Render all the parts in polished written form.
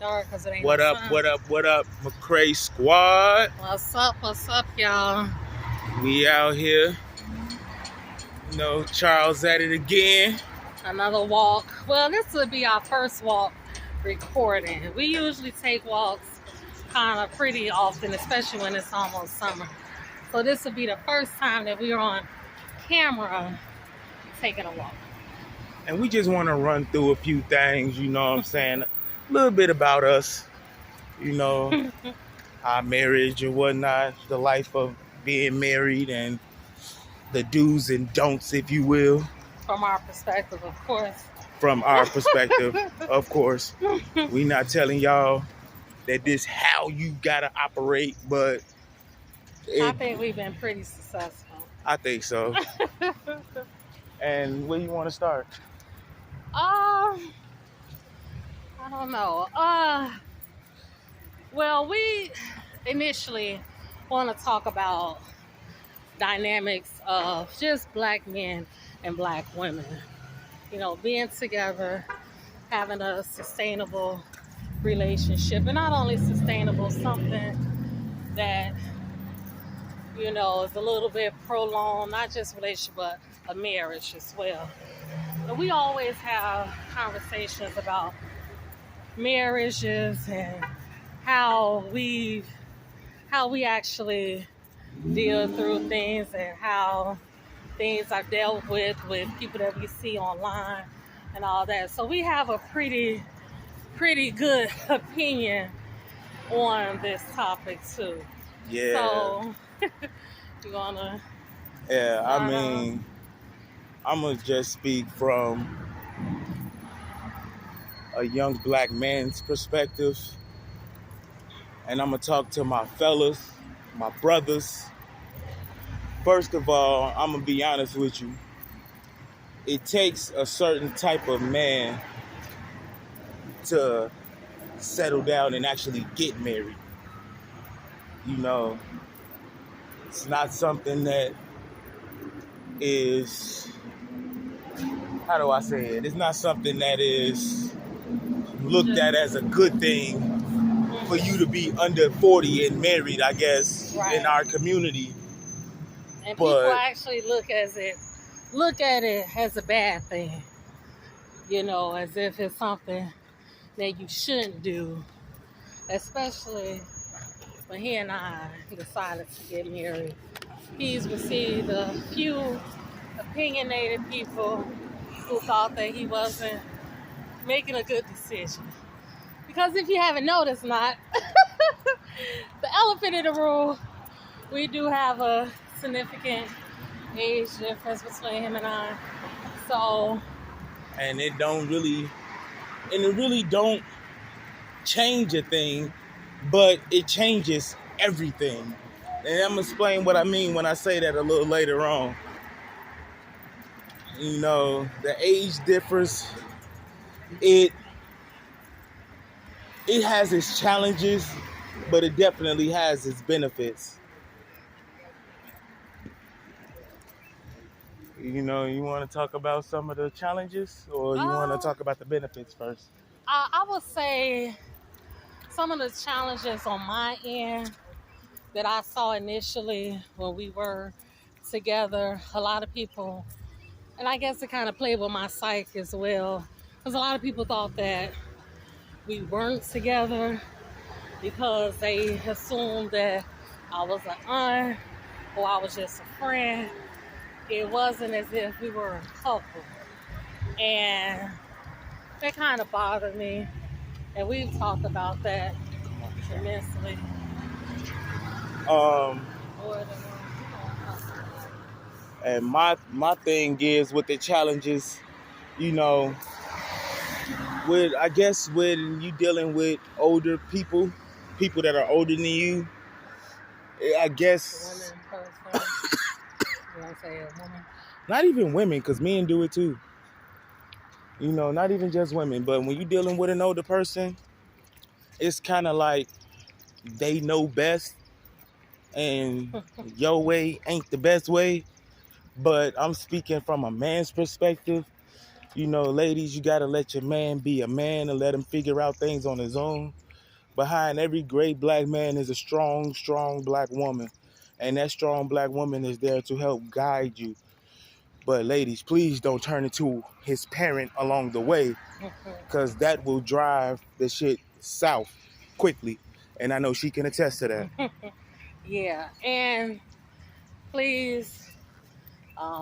dark because it ain't What no up, sun. what up, what up, McCray Squad? What's up, y'all? We out here. Charles at it again. Another walk. Well, this would be our first walk recording. We usually take walks kind of pretty often, especially when it's almost summer. So this would be the first time that we are on camera taking a walk. And we just want to run through a few things, you know what I'm saying? A little bit about us, our marriage and whatnot, the life of being married and the do's and don'ts, if you will. From our perspective, of course. From our perspective, of course. We not telling y'all that this how you gotta operate, but I think we've been pretty successful. I think so. And where you want to start? I don't know. Well, we initially want to talk about dynamics of just black men and black women. Being together, having a sustainable relationship, and not only sustainable, something that is a little bit prolonged, not just relationship, but a marriage as well. And we always have conversations about marriages and how we actually deal through things and how things are dealt with people that we see online and all that. So we have a pretty good opinion on this topic too. Yeah. So you wanna? Yeah, I mean, I'm gonna just speak from a young black man's perspective, and I'm gonna talk to my fellas, my brothers. First of all, I'm gonna be honest with you. It takes a certain type of man to settle down and actually get married. It's not something that is, how do I say it? It's not something that is looked at as a good thing for you to be under 40 and married, I guess, right, in our community. And people actually look at it as a bad thing, as if it's something that you shouldn't do, especially when he and I decided to get married. He's received a few opinionated people who thought that he wasn't making a good decision. Because if you haven't noticed, the elephant in the room, we do have a significant age difference between him and I. So, and it really don't change a thing, but it changes everything. And I'm gonna explain what I mean when I say that a little later on. The age difference, it has its challenges, but it definitely has its benefits. You want to talk about some of the challenges, or you want to talk about the benefits first? I would say some of the challenges on my end that I saw initially when we were together, a lot of people, and I guess it kind of played with my psyche as well, because a lot of people thought that we weren't together because they assumed that I was an aunt or I was just a friend. It wasn't as if we were a couple. And that kind of bothered me. And we've talked about that immensely. And my thing is with the challenges, when you dealing with older people that are older than you, I guess. Women first. You want to say a woman? Not even women, because men do it too. Not even just women, but when you're dealing with an older person, it's kind of like they know best, and your way ain't the best way. But I'm speaking from a man's perspective. You know, ladies, you gotta let your man be a man and let him figure out things on his own. Behind every great black man is a strong, strong black woman. And that strong black woman is there to help guide you. But ladies, please don't turn into his parent along the way, because that will drive the shit south quickly. And I know she can attest to that. Yeah, and please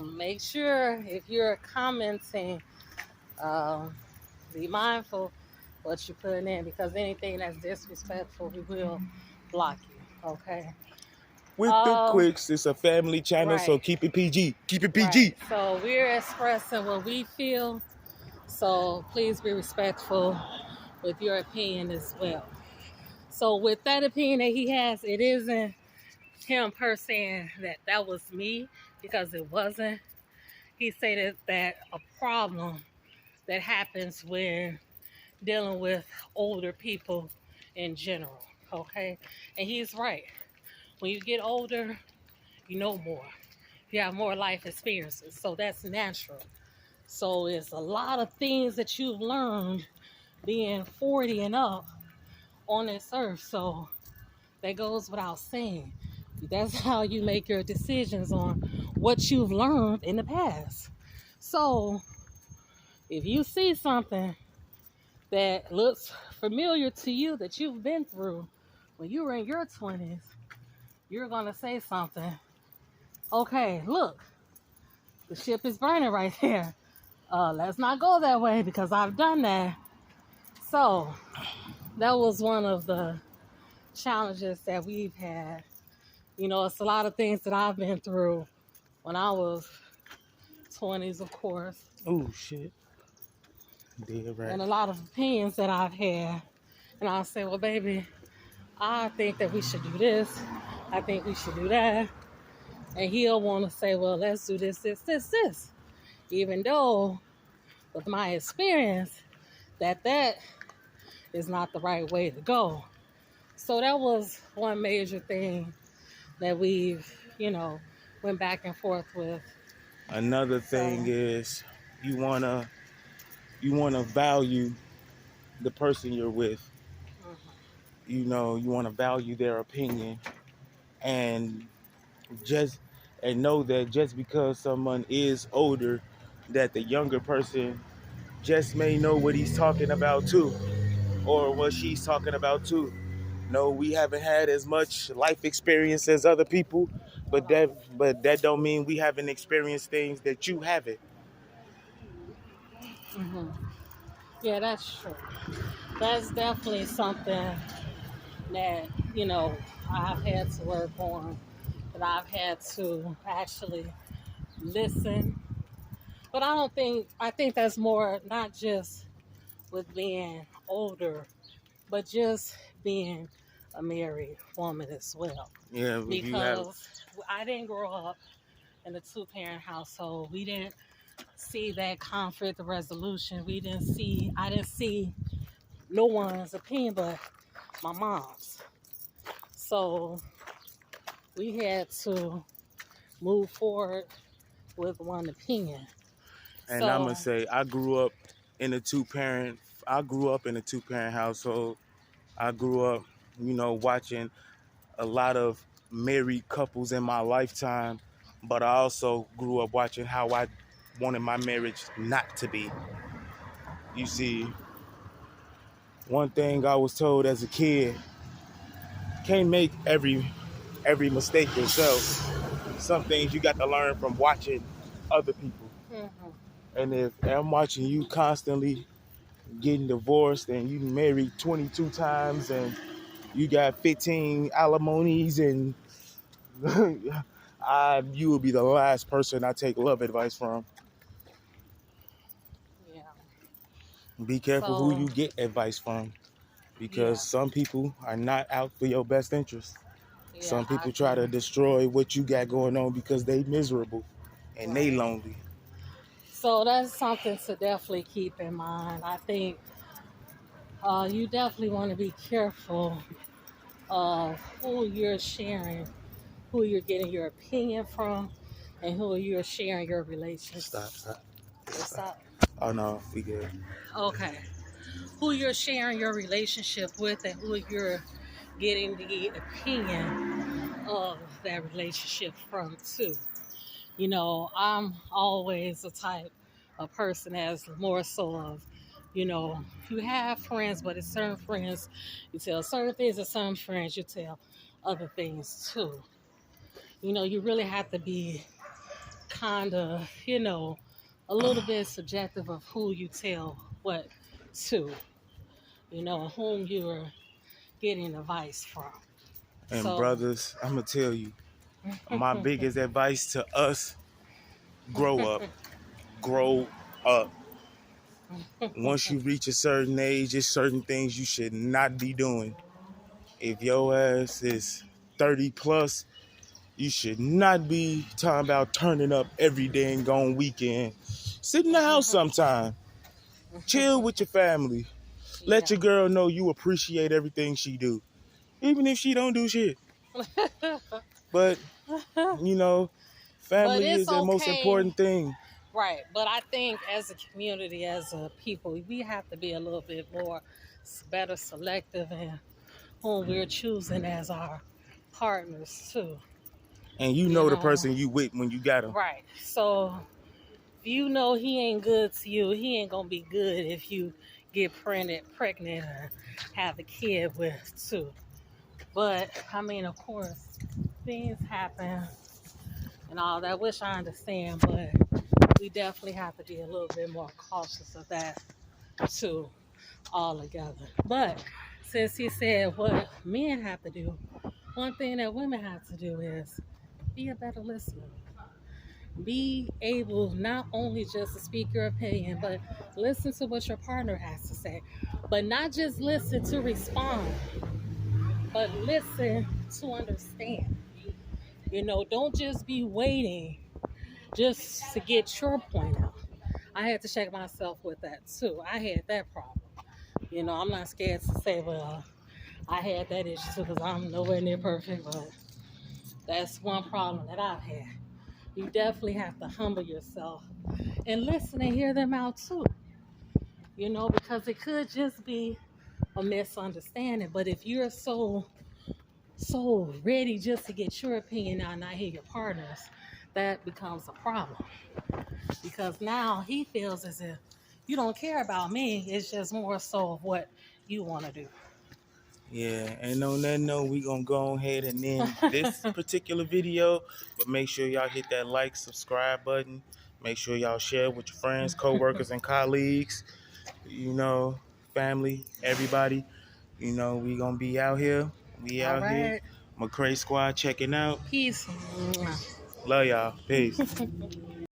make sure if you're commenting, um, be mindful what you're putting in, because anything that's disrespectful, we will block you. Okay. With the quicks, it's a family channel, so Right. keep it PG. Keep it PG. Right. So we're expressing what we feel. So please be respectful with your opinion as well. So with that opinion that he has, it isn't him per saying that was me, because it wasn't. He stated that a problem that happens when dealing with older people in general. Okay. And he's right. When you get older, you know more. You have more life experiences. So that's natural. So it's a lot of things that you've learned being 40 and up on this earth. So that goes without saying. That's how you make your decisions on what you've learned in the past. So if you see something that looks familiar to you that you've been through when you were in your 20s, you're going to say something. Okay, look, the ship is burning right there. Let's not go that way because I've done that. So that was one of the challenges that we've had. You know, it's a lot of things that I've been through when I was 20s, of course. Oh, shit. Dead right. And a lot of opinions that I've had. And I'll say, well, baby, I think that we should do this. I think we should do that. And he'll want to say, well, let's do this. Even though, with my experience, that is not the right way to go. So that was one major thing that we've, went back and forth with. Another thing is you wanna value the person you're with. You know, you want to value their opinion, and know that just because someone is older, that the younger person just may know what he's talking about too, or what she's talking about too. No, we haven't had as much life experience as other people, but that don't mean we haven't experienced things that you haven't. Mm-hmm. Yeah, that's true. That's definitely something that, I've had to work on, that I've had to actually listen. But I think that's more not just with being older, but just being a married woman as well. Yeah, because I didn't grow up in a two-parent household. We didn't see that conflict resolution. I didn't see no one's opinion but my mom's. So we had to move forward with one opinion. And I'm gonna say I grew up in a two-parent household. I grew up, watching a lot of married couples in my lifetime, but I also grew up watching how I wanted my marriage not to be. You see, one thing I was told as a kid, can't make every mistake yourself. Some things you got to learn from watching other people. Mm-hmm. And if I'm watching you constantly getting divorced and you married 22 times and you got 15 alimonies, and you will be the last person I take love advice from. Yeah. Be careful who you get advice from, because some people are not out for your best interest. Yeah, some people try to destroy what you got going on because they miserable and they lonely. So that's something to definitely keep in mind. I think you definitely want to be careful of who you're sharing, who you're getting your opinion from, and who you're sharing your relationship. Stop. Oh no, we good. Okay. Who you're sharing your relationship with and who you're getting the opinion of that relationship from too. You know, I'm always the type of person as more so of, you know, you have friends, but it's certain friends you tell certain things, and some friends you tell other things too. You know, you really have to be kind of, you know, a little bit subjective of who you tell what to, you know, whom you're getting advice from. And So, brothers, I'm gonna tell you, my biggest advice to us: grow up, grow up. Once you reach a certain age, there's certain things you should not be doing. If your ass is 30 plus, you should not be talking about turning up every day and going weekend. Sit in the house sometime. Chill with your family. Let yeah. your girl know you appreciate everything she do, even if she don't do shit. But you know, But family it's is the most okay. important thing. Right. But I think as a community, as a people, we have to be a little bit more better selective in whom we're choosing as our partners too. And you You know the know, person you with when you got them. right. So if you know he ain't good to you, he ain't gonna be good if you get pregnant or have a kid with too. But I mean, of course, things happen and all that, which I understand, but we definitely have to be a little bit more cautious of that too, all together. But since he said what men have to do, one thing that women have to do is be a better listener. Be able not only just to speak your opinion, but listen to what your partner has to say. But not just listen to respond, but listen to understand. You know, don't just be waiting just to get your point out. I had to check myself with that too. I had that problem. You know, I'm not scared to say, well, I had that issue too because I'm nowhere near perfect, but that's one problem that I've had. You definitely have to humble yourself and listen and hear them out too. You know, because it could just be a misunderstanding. But if you're so ready just to get your opinion out and not hear your partner's, that becomes a problem. Because now he feels as if you don't care about me. It's just more so of what you want to do. Yeah, and on that note, we gonna go ahead and end this particular video. But make sure y'all hit that like, subscribe button. Make sure y'all share with your friends, co-workers, and colleagues. You know, family, everybody. You know, we gonna be out here. We All out here. right. McCray Squad checking out. Peace. Love y'all. Peace.